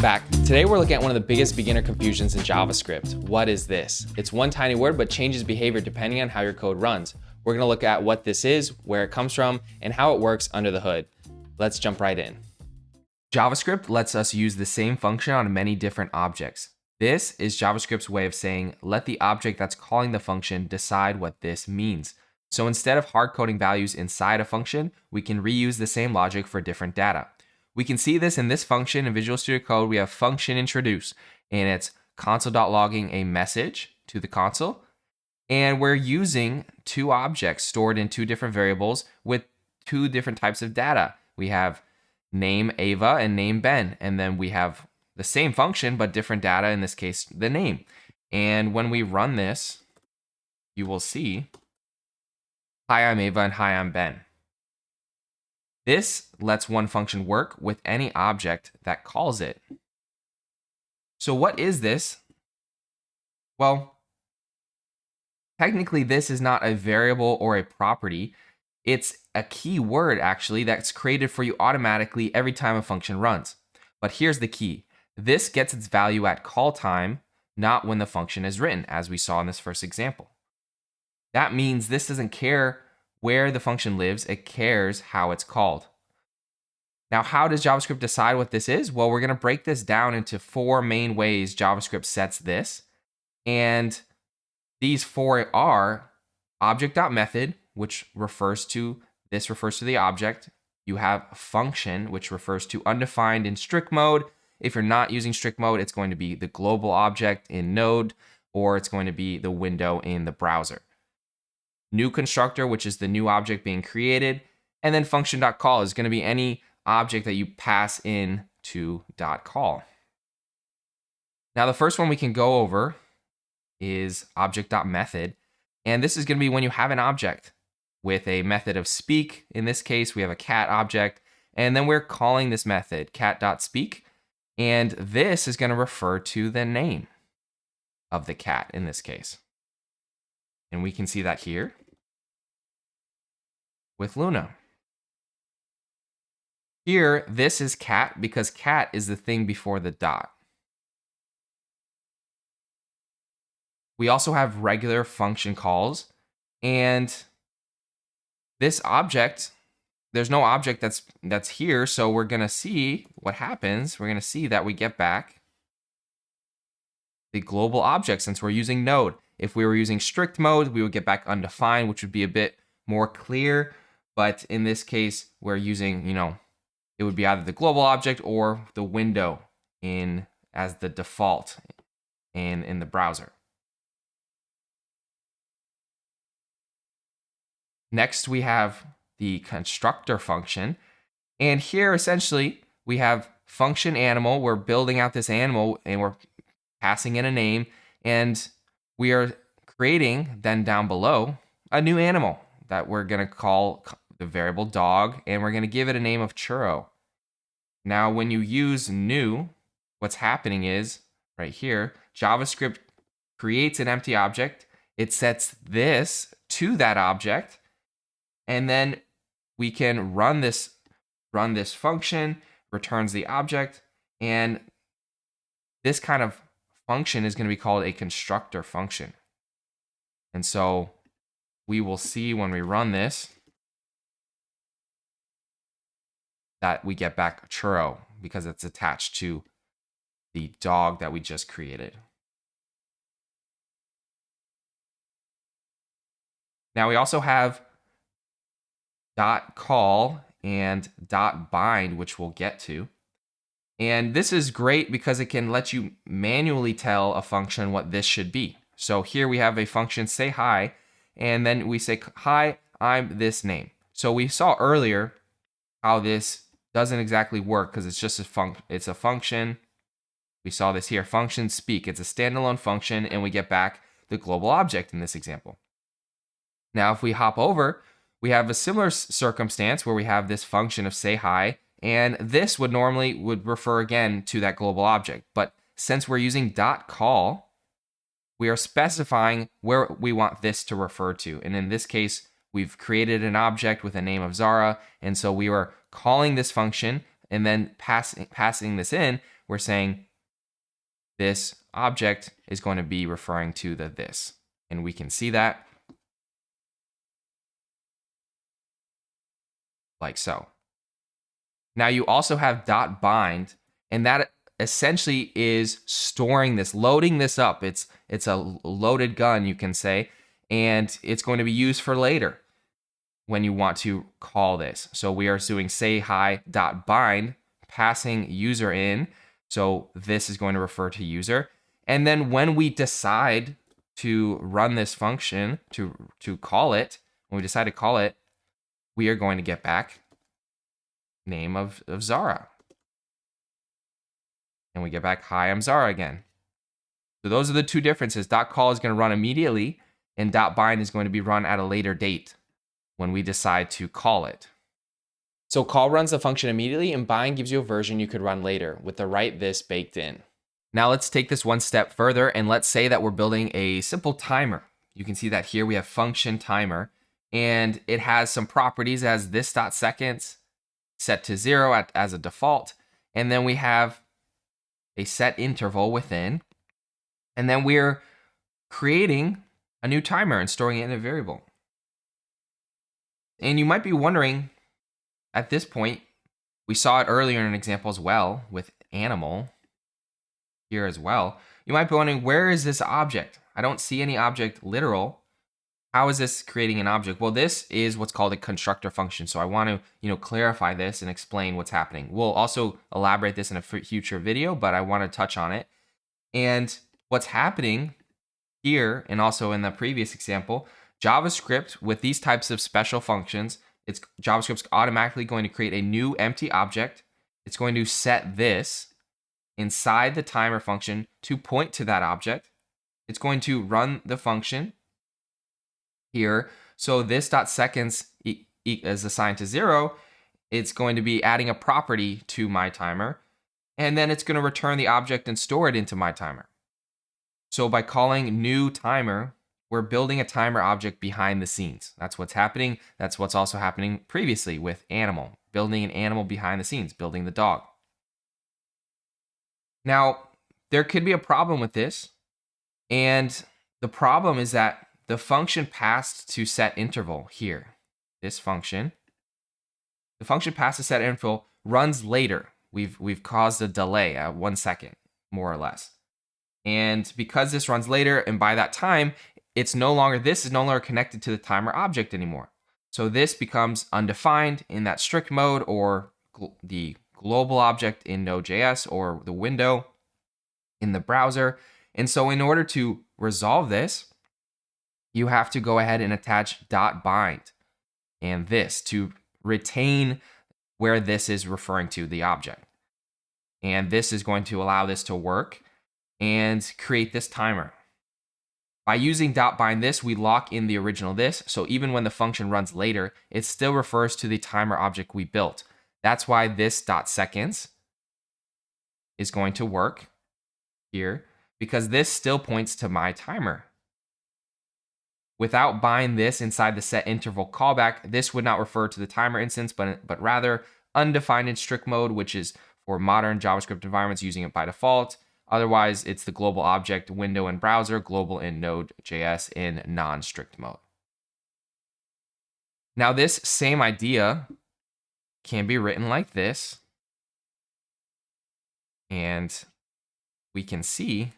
Welcome back. Today we're looking at one of the biggest beginner confusions in JavaScript. What is this? It's one tiny word but changes behavior depending on how your code runs. We're going to look at what this is, where it comes from, and how it works under the hood. Let's jump right in. JavaScript lets us use the same function on many different objects. This is JavaScript's way of saying, let the object that's calling the function decide what this means. So instead of hard coding values inside a function, we can reuse the same logic for different data. We can see this in this function in Visual Studio Code. We have function introduce, and it's console.logging a message to the console. And we're using two objects stored in two different variables with two different types of data. We have name Ava and name Ben. And then we have the same function, but different data, in this case, the name. And when we run this, you will see, hi, I'm Ava, and hi, I'm Ben. This lets one function work with any object that calls it. So what is this? Well, technically this is not a variable or a property. It's a keyword actually that's created for you automatically every time a function runs. But here's the key. This gets its value at call time, not when the function is written, as we saw in this first example. That means this doesn't care where the function lives, it cares how it's called. Now, how does JavaScript decide what this is? Well, we're going to break this down into four main ways JavaScript sets this. And these four are object.method, which refers to the object. You have function, which refers to undefined in strict mode. If you're not using strict mode, it's going to be the global object in Node, or it's going to be the window in the browser. New constructor, which is the new object being created, and then function.call is going to be any object that you pass in to .call. Now, the first one we can go over is object.method, and this is going to be when you have an object with a method of speak. In this case, we have a cat object, and then we're calling this method cat.speak, and this is going to refer to the name of the cat in this case. And we can see that here with Luna. Here, this is cat because cat is the thing before the dot. We also have regular function calls, and this object, there's no object that's here, so we're going to see what happens. We're going to see that we get back the global object since we're using Node. If we were using strict mode, we would get back undefined, which would be a bit more clear. But in this case, we're using, it would be either the global object or the window as the default in the browser. Next, we have the constructor function. And here, essentially, we have function animal. We're building out this animal, and we're passing in a name. And we are creating, then down below, a new animal that we're going to call the variable dog, and we're going to give it a name of churro. Now, when you use new, what's happening is, right here, JavaScript creates an empty object. It sets this to that object, and then we can run this function, returns the object, and this kind of function is going to be called a constructor function. And so we will see when we run this that we get back churro because it's attached to the dog that we just created. Now we also have .call and .bind, which we'll get to. And this is great because it can let you manually tell a function what this should be. So here we have a function say hi, and then we say, hi, I'm this name. So we saw earlier how this doesn't exactly work because it's just it's a function. We saw this here, function speak. It's a standalone function, and we get back the global object in this example. Now, if we hop over, we have a similar circumstance where we have this function of say hi, and this would refer again to that global object. But since we're using .call, we are specifying where we want this to refer to. And in this case, we've created an object with a name of Zara, and so we were calling this function and then passing this in, we're saying this object is going to be referring to the this. And we can see that like so. Now you also have .bind, and that essentially is storing this, loading this up. It's a loaded gun, you can say, and it's going to be used for later when you want to call this. So we are doing say hi.bind, passing user in. So this is going to refer to user. And then when we decide to run this function, to call it, when we decide to call it, we are going to get back name of Zara. And we get back, hi, I'm Zara again. So those are the two differences. .call is going to run immediately, and .bind is going to be run at a later date when we decide to call it. So call runs the function immediately, and bind gives you a version you could run later with the write this baked in. Now let's take this one step further, and let's say that we're building a simple timer. You can see that here we have function timer, and it has some properties as this.seconds, set to 0 as a default, and then we have a set interval within, and then we're creating a new timer and storing it in a variable. And you might be wondering, at this point, we saw it earlier in an example as well with animal here as well. You might be wondering, where is this object? I don't see any object literal. How is this creating an object? Well, this is what's called a constructor function. So I want to, clarify this and explain what's happening. We'll also elaborate this in a future video, but I want to touch on it. And what's happening here, and also in the previous example, JavaScript with these types of special functions, JavaScript's automatically going to create a new empty object. It's going to set this inside the timer function to point to that object. It's going to run the function here. So this.seconds is assigned to 0. It's going to be adding a property to my timer, and then it's going to return the object and store it into my timer. So by calling new timer, we're building a timer object behind the scenes. That's what's happening. That's what's also happening previously with animal, building an animal behind the scenes, building the dog. Now, there could be a problem with this, and the problem is that the function passed to set interval here, this function, the function passed to set interval runs later. We've caused a delay at 1 second, more or less. And because this runs later, and by that time, this is no longer connected to the timer object anymore. So this becomes undefined in that strict mode, or the global object in Node.js, or the window in the browser. And so in order to resolve this, you have to go ahead and attach .bind and this to retain where this is referring to the object. And this is going to allow this to work and create this timer. By using .bind this, we lock in the original this, so even when the function runs later, it still refers to the timer object we built. That's why this.seconds is going to work here, because this still points to my timer. Without bind this inside the set interval callback, this would not refer to the timer instance, but rather undefined in strict mode, which is for modern JavaScript environments using it by default. Otherwise, it's the global object window in browser, global in Node.js in non-strict mode. Now, this same idea can be written like this. And we can see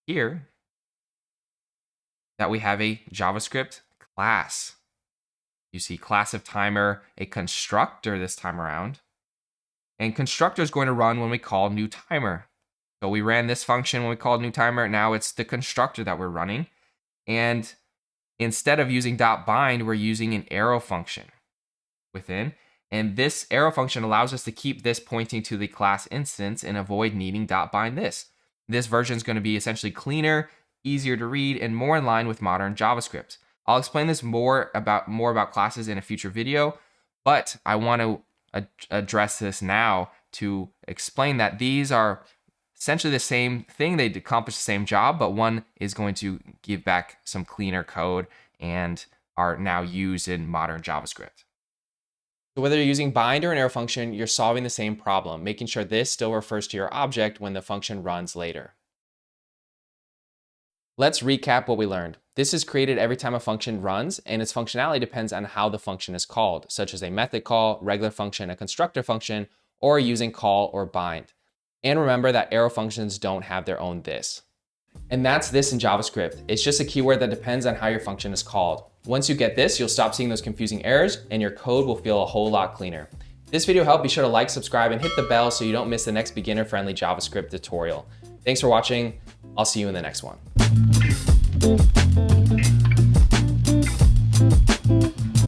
here that we have a JavaScript class. You see class of timer, a constructor this time around. And constructor is going to run when we call new timer. So we ran this function when we called new timer. Now it's the constructor that we're running. And instead of using .bind, we're using an arrow function within. And this arrow function allows us to keep this pointing to the class instance and avoid needing .bind this. This version is going to be essentially cleaner, easier to read, and more in line with modern JavaScript. I'll explain this more about classes in a future video, but I want to address this now to explain that these are essentially the same thing. They accomplish the same job, but one is going to give back some cleaner code and are now used in modern JavaScript. So whether you're using bind or an arrow function, you're solving the same problem, making sure this still refers to your object when the function runs later. Let's recap what we learned. This is created every time a function runs, and its functionality depends on how the function is called, such as a method call, regular function, a constructor function, or using call or bind. And remember that arrow functions don't have their own this. And that's this in JavaScript. It's just a keyword that depends on how your function is called. Once you get this, you'll stop seeing those confusing errors, and your code will feel a whole lot cleaner. If this video helped, be sure to like, subscribe, and hit the bell so you don't miss the next beginner-friendly JavaScript tutorial. Thanks for watching. I'll see you in the next one.